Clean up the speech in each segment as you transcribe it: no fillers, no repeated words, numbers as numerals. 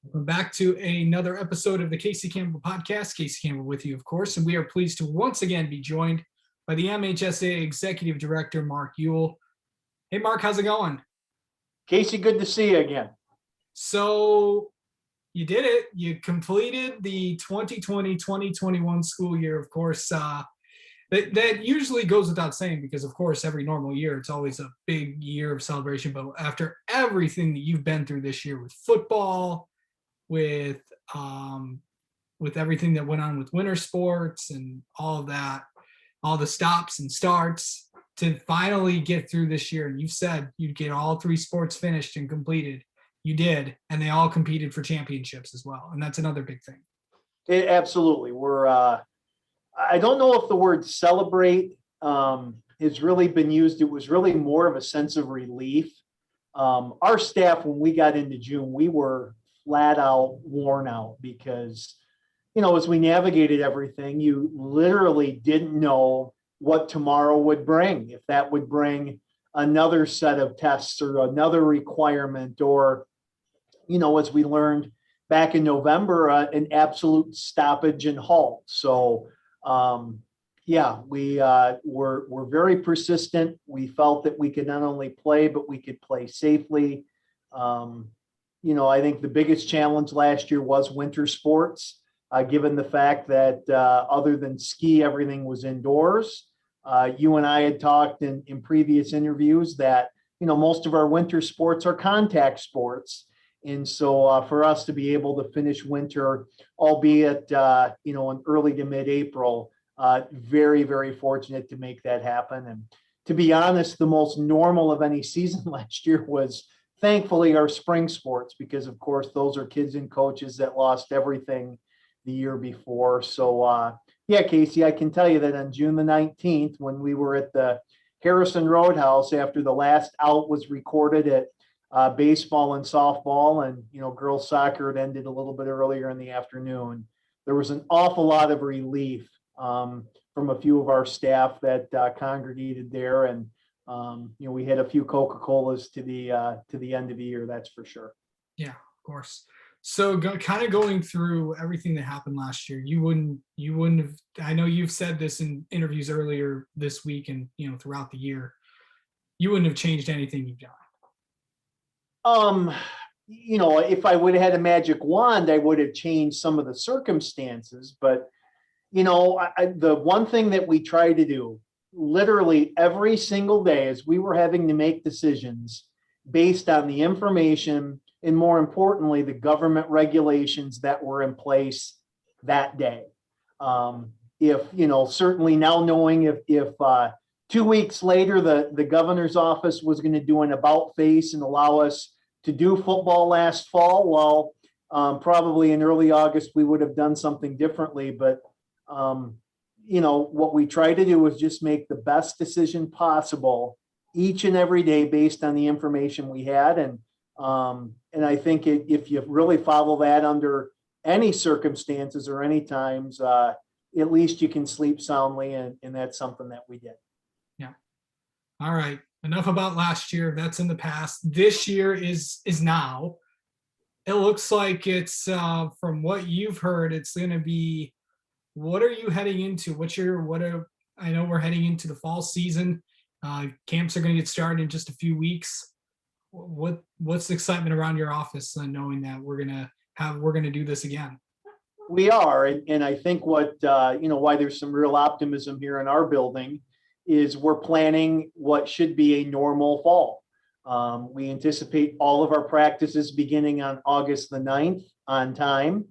Welcome back to another episode of the Casey Campbell Podcast. Casey Campbell with you, of course, and we are pleased to once again be joined by the MHSAA Executive Director, Mark Ewell. Hey, Mark, how's it going? Casey, good to see you again. So you did it. You completed the 2020-2021 school year, of course. That usually goes without saying because, of course, every normal year, it's always a big year of celebration. But after everything that you've been through this year with football, with everything that went on with winter sports and all of that, all the stops and starts to finally get through this year. And you said you'd get all three sports finished and completed. You did, and they all competed for championships as well. And that's another big thing. Absolutely. I don't know if the word celebrate has really been used. It was really more of a sense of relief. Our staff, when we got into June, we were flat out worn out because, as we navigated everything, you literally didn't know what tomorrow would bring, if that would bring another set of tests or another requirement, or, as we learned back in November, an absolute stoppage and halt. So, we're very persistent. We felt that we could not only play, but we could play safely. I think the biggest challenge last year was winter sports, given the fact that other than ski, everything was indoors. You and I had talked in previous interviews that, most of our winter sports are contact sports. And so for us to be able to finish winter, albeit, in early to mid-April, very, very fortunate to make that happen. And to be honest, the most normal of any season last year was thankfully our spring sports, because of course those are kids and coaches that lost everything the year before. So Casey, I can tell you that on June the 19th, when we were at the Harrison Roadhouse after the last out was recorded at baseball and softball, and girls soccer had ended a little bit earlier in the afternoon, there was an awful lot of relief from a few of our staff that congregated there, and we had a few Coca-Colas to the end of the year, that's for sure. Yeah, of course. So kind of going through everything that happened last year, you wouldn't have, I know you've said this in interviews earlier this week and, throughout the year, you wouldn't have changed anything you've done. If I would have had a magic wand, I would have changed some of the circumstances, but, the one thing that we try to do literally every single day is we were having to make decisions based on the information and, more importantly, the government regulations that were in place that day. Certainly now knowing if 2 weeks later the governor's office was going to do an about face and allow us to do football last fall, well, probably in early August we would have done something differently. But what we try to do is just make the best decision possible each and every day based on the information we had. And I think if you really follow that under any circumstances or any times, at least you can sleep soundly. And that's something that we did. Yeah. All right. Enough about last year. That's in the past. This year is now. It looks like it's from what you've heard, it's going to be. What are you heading into? I know we're heading into the fall season. Camps are going to get started in just a few weeks. What's the excitement around your office knowing that we're going to do this again? We are, and I think why there's some real optimism here in our building is we're planning what should be a normal fall. We anticipate all of our practices beginning on August the 9th on time.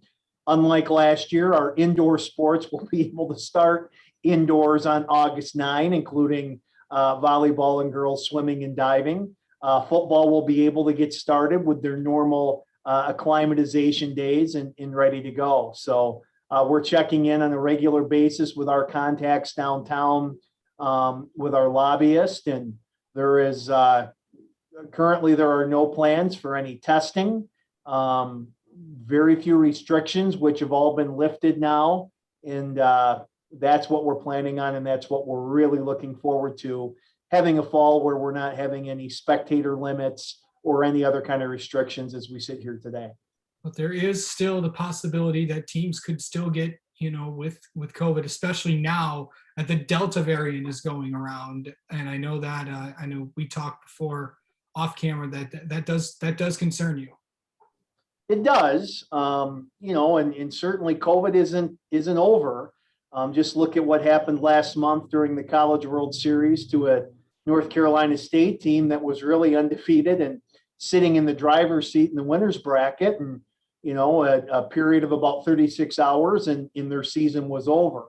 Unlike last year, our indoor sports will be able to start indoors on August 9, including volleyball and girls swimming and diving. Football will be able to get started with their normal acclimatization days and ready to go. So we're checking in on a regular basis with our contacts downtown, with our lobbyist, and currently there are no plans for any testing. Very few restrictions, which have all been lifted now. And that's what we're planning on. And that's what we're really looking forward to, having a fall where we're not having any spectator limits or any other kind of restrictions as we sit here today. But there is still the possibility that teams could still get, with COVID, especially now that the Delta variant is going around. And I know we talked before off camera that does concern you. It does, and certainly COVID isn't over. Just look at what happened last month during the College World Series to a North Carolina State team that was really undefeated and sitting in the driver's seat in the winners bracket, and a period of about 36 hours, and their season was over.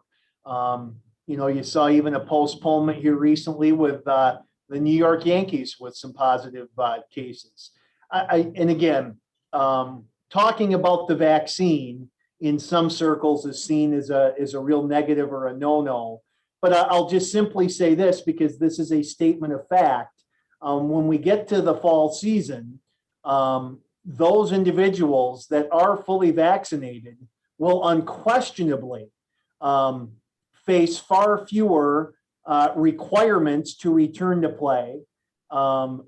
You saw even a postponement here recently with the New York Yankees with some positive cases. And again, talking about the vaccine in some circles is seen as a real negative or a no-no. But I'll just simply say this, because this is a statement of fact. When we get to the fall season, those individuals that are fully vaccinated will unquestionably face far fewer requirements to return to play.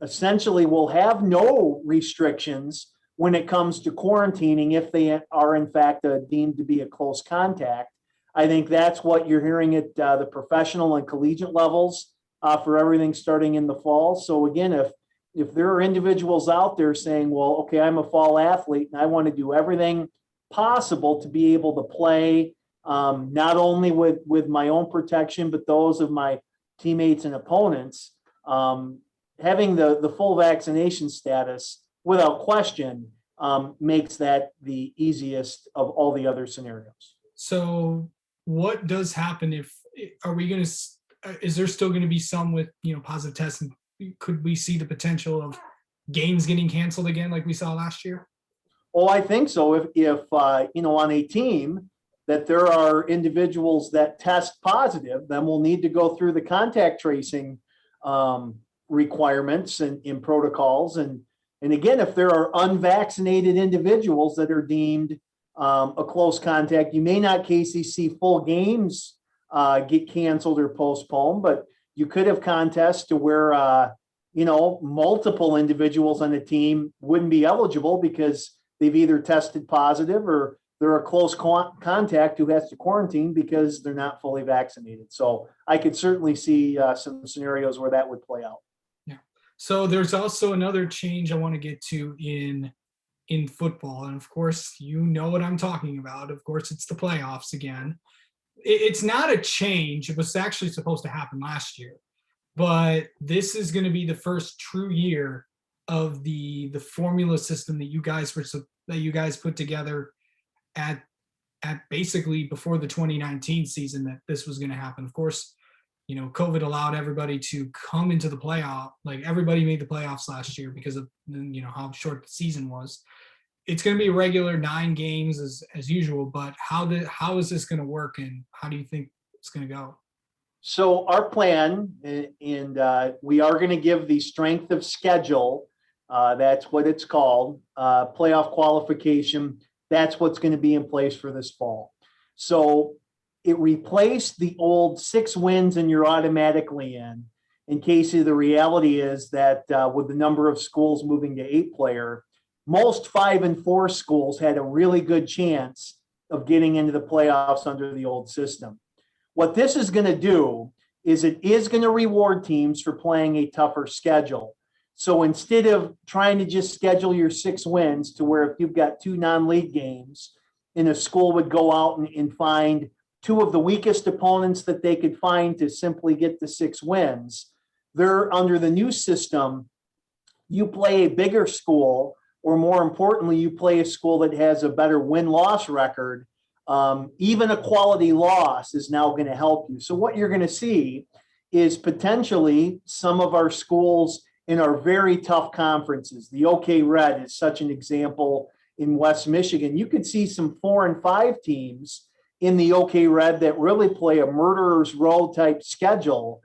Essentially, will have no restrictions when it comes to quarantining if they are in fact deemed to be a close contact. I think that's what you're hearing at the professional and collegiate levels for everything starting in the fall. So again, if there are individuals out there saying, well, okay, I'm a fall athlete and I want to do everything possible to be able to play, not only with my own protection, but those of my teammates and opponents, having the full vaccination status without question makes that the easiest of all the other scenarios. So what does happen is there still going to be some with, positive tests, and could we see the potential of games getting canceled again like we saw last year? Oh, I think so. If on a team that there are individuals that test positive, then we'll need to go through the contact tracing requirements and protocols. And again, if there are unvaccinated individuals that are deemed a close contact, you may not, Casey, see full games get canceled or postponed, but you could have contests to where multiple individuals on a team wouldn't be eligible because they've either tested positive or they're a close contact who has to quarantine because they're not fully vaccinated. So I could certainly see some scenarios where that would play out. Yeah. So there's also another change I want to get to in football. And of course, you know what I'm talking about. Of course, it's the playoffs again. It's not a change. It was actually supposed to happen last year, but this is going to be the first true year of the formula system that you guys put together at basically before the 2019 season, that this was going to happen. Of course, COVID allowed everybody to come into the playoff. Like, everybody made the playoffs last year because of how short the season was. It's going to be a regular 9 games as usual, but how is this going to work, and how do you think it's going to go? So our plan, and we are going to give the strength of schedule. That's what it's called, playoff qualification. That's what's going to be in place for this fall. So it replaced the old 6 wins and you're automatically in. In Casey, the reality is that with the number of schools moving to 8-player, most 5 and 4 schools had a really good chance of getting into the playoffs under the old system. What this is going to do is it is going to reward teams for playing a tougher schedule. So instead of trying to just schedule your 6 wins to where if you've got 2 non-league games and a school would go out and find 2 of the weakest opponents that they could find to simply get the 6 wins, they're under the new system. You play a bigger school, or more importantly, you play a school that has a better win-loss record. Even a quality loss is now going to help you. So what you're going to see is potentially some of our schools in our very tough conferences. The OK Red is such an example in West Michigan. You could see some 4 and 5 teams in the OK Red that really play a murderer's row type schedule,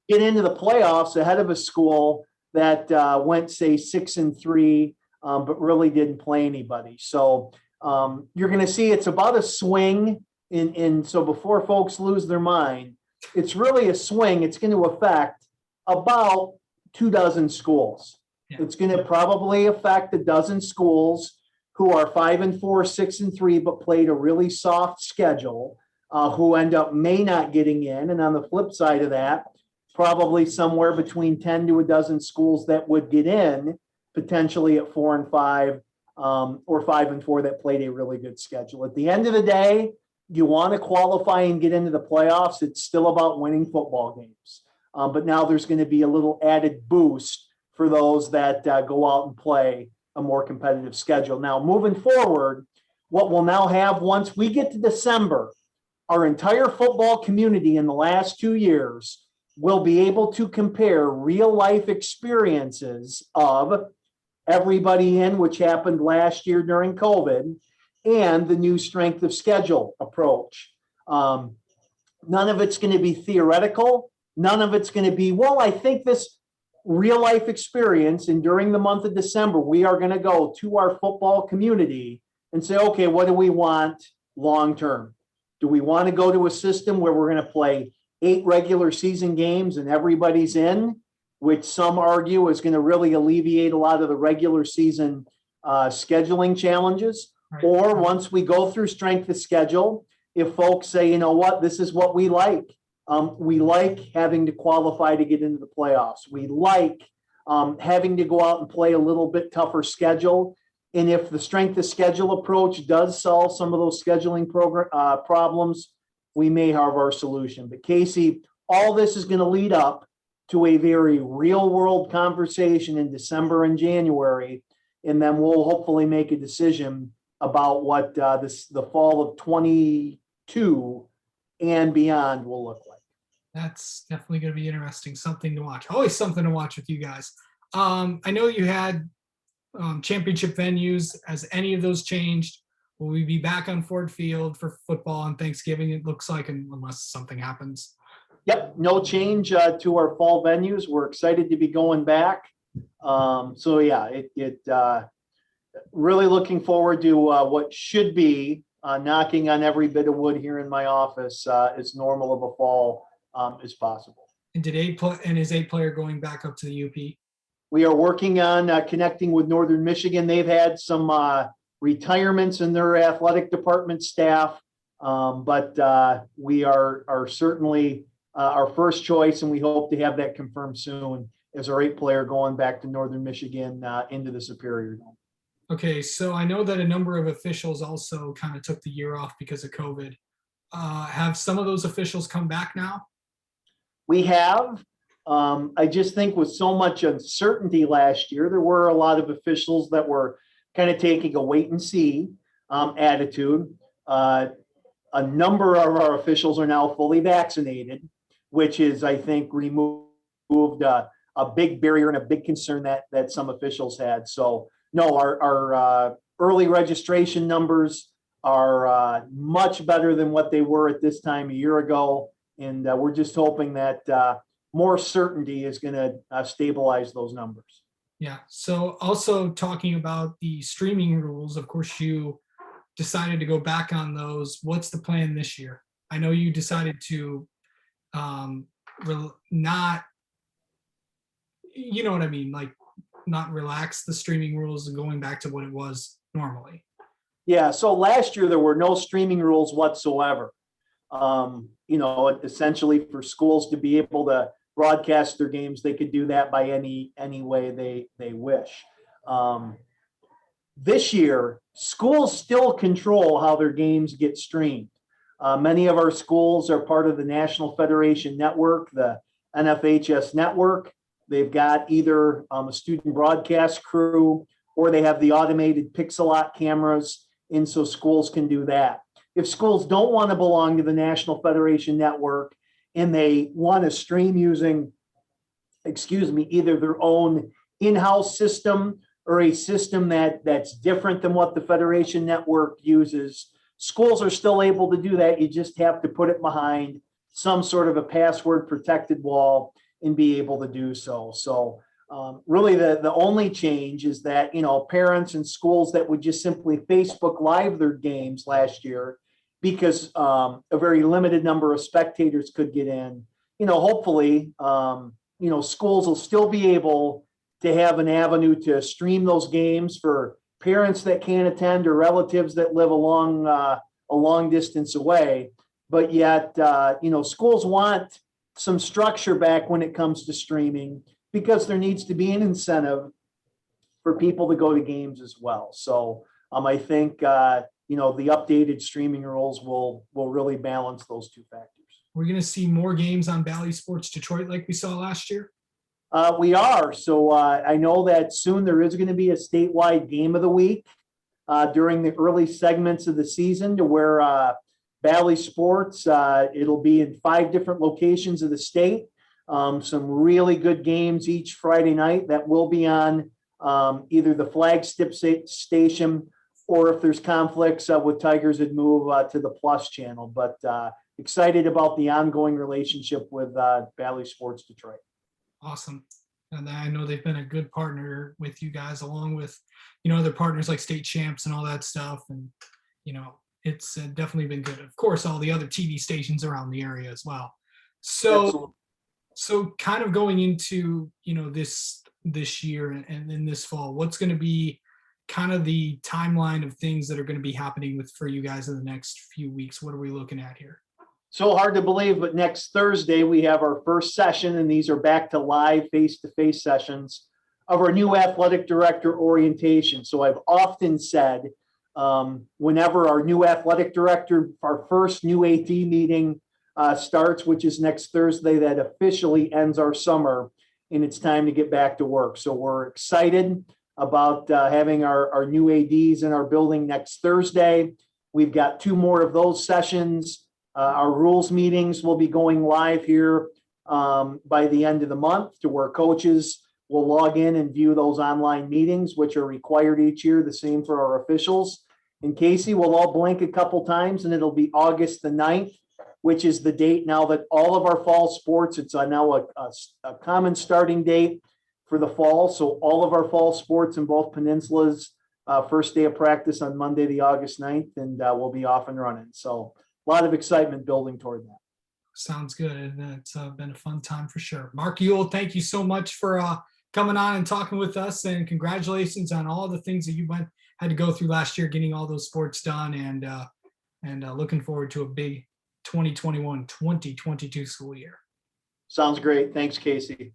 get into the playoffs ahead of a school that went, say, 6 and 3, but really didn't play anybody. So you're going to see it's about a swing. So before folks lose their mind, it's really a swing. It's going to affect about 24 schools. Yeah. It's going to probably affect a dozen schools who are 5-4, 6-3, but played a really soft schedule, who end up may not getting in. And on the flip side of that, probably somewhere between 10 to a dozen schools that would get in potentially at 4-5, or 5-4 that played a really good schedule. At the end of the day, you want to qualify and get into the playoffs. It's still about winning football games. But now there's going to be a little added boost for those that go out and play a more competitive schedule. Now, moving forward, what we'll now have once we get to December, our entire football community in the last 2 years will be able to compare real life experiences of everybody in, which happened last year during COVID, and the new strength of schedule approach. None of it's going to be theoretical. None of it's going to be, well, I think this real life experience, and during the month of December, we are going to go to our football community and say, okay, what do we want long term? Do we want to go to a system where we're going to play 8 regular season games and everybody's in, which some argue is going to really alleviate a lot of the regular season scheduling challenges? Right. Or once we go through strength of schedule, if folks say, you know what, this is what we like. We like having to qualify to get into the playoffs. We like having to go out and play a little bit tougher schedule. And if the strength of schedule approach does solve some of those scheduling problems, we may have our solution. But Casey, all this is going to lead up to a very real world conversation in December and January. And then we'll hopefully make a decision about what the fall of 22 and beyond will look like. That's definitely going to be interesting. Something to watch. Always something to watch with you guys. I know you had championship venues. Has any of those changed? Will we be back on Ford Field for football on Thanksgiving? It looks like, unless something happens. Yep, no change to our fall venues. We're excited to be going back. So yeah, really looking forward to what should be knocking on every bit of wood here in my office as normal of a fall as possible. And is 8 player going back up to the UP? We are working on connecting with Northern Michigan. They've had some retirements in their athletic department staff, but we are certainly our first choice, and we hope to have that confirmed soon as our 8 player going back to Northern Michigan into the Superior Dome. Okay, so I know that a number of officials also kind of took the year off because of COVID. Have some of those officials come back now? We have. I just think with so much uncertainty last year, there were a lot of officials that were kind of taking a wait and see attitude. A number of our officials are now fully vaccinated, which is, I think, removed a big barrier and a big concern that some officials had. So no, our early registration numbers are much better than what they were at this time a year ago. And we're just hoping that more certainty is going to stabilize those numbers. Yeah. So also talking about the streaming rules, of course, you decided to go back on those. What's the plan this year? I know you decided to not, you know what I mean, like not relax the streaming rules and going back to what it was normally. Yeah. So last year there were no streaming rules whatsoever. Essentially for schools to be able to broadcast their games, they could do that by any way they wish. This year, schools still control how their games get streamed. Many of our schools are part of the National Federation Network, the NFHS network. They've got either a student broadcast crew, or they have the automated Pixelot cameras, and so schools can do that. If schools don't want to belong to the National Federation Network and they want to stream using, either their own in-house system or a system that's different than what the Federation Network uses, schools are still able to do that. You just have to put it behind some sort of a password protected wall and be able to do so. So really the only change is that, parents and schools that would just simply Facebook Live their games last year, because a very limited number of spectators could get in, hopefully, schools will still be able to have an avenue to stream those games for parents that can't attend or relatives that live a long distance away. But yet, schools want some structure back when it comes to streaming because there needs to be an incentive for people to go to games as well. So I think, the updated streaming rules will really balance those two factors. We're going to see more games on Bally Sports Detroit like we saw last year. We are. So I know that soon there is going to be a statewide game of the week during the early segments of the season to where Bally Sports, it'll be in 5 different locations of the state. Some really good games each Friday night that will be on either the flagship station or if there's conflicts with Tigers, it'd move to the Plus channel. But excited about the ongoing relationship with Bally Sports Detroit. Awesome. And I know they've been a good partner with you guys, along with, other partners like State Champs and all that stuff. And, it's definitely been good. Of course, all the other TV stations around the area as well. So, Absolutely. so kind of going into, this year and in this fall, what's going to be kind of the timeline of things that are going to be happening for you guys in the next few weeks? What are we looking at here? So hard to believe, but next Thursday we have our first session, and these are back to live face-to-face sessions of our new athletic director orientation. So I've often said, whenever our new athletic director, our first new AD meeting starts, which is next Thursday, that officially ends our summer, and it's time to get back to work. So we're excited about having our new ADs in our building next Thursday. We've got 2 more of those sessions. Our rules meetings will be going live here by the end of the month to where coaches will log in and view those online meetings, which are required each year, the same for our officials. And Casey, we'll all blink a couple times and it'll be August the 9th, which is the date now that all of our fall sports, it's now a common starting date for the fall. So all of our fall sports in both peninsulas, first day of practice on Monday, the August 9th, and we'll be off and running. So a lot of excitement building toward that. Sounds good. And it's been a fun time for sure. Mark Ewell, thank you so much for coming on and talking with us, and congratulations on all the things that you had to go through last year, getting all those sports done, and looking forward to a big 2021-2022 school year. Sounds great. Thanks, Casey.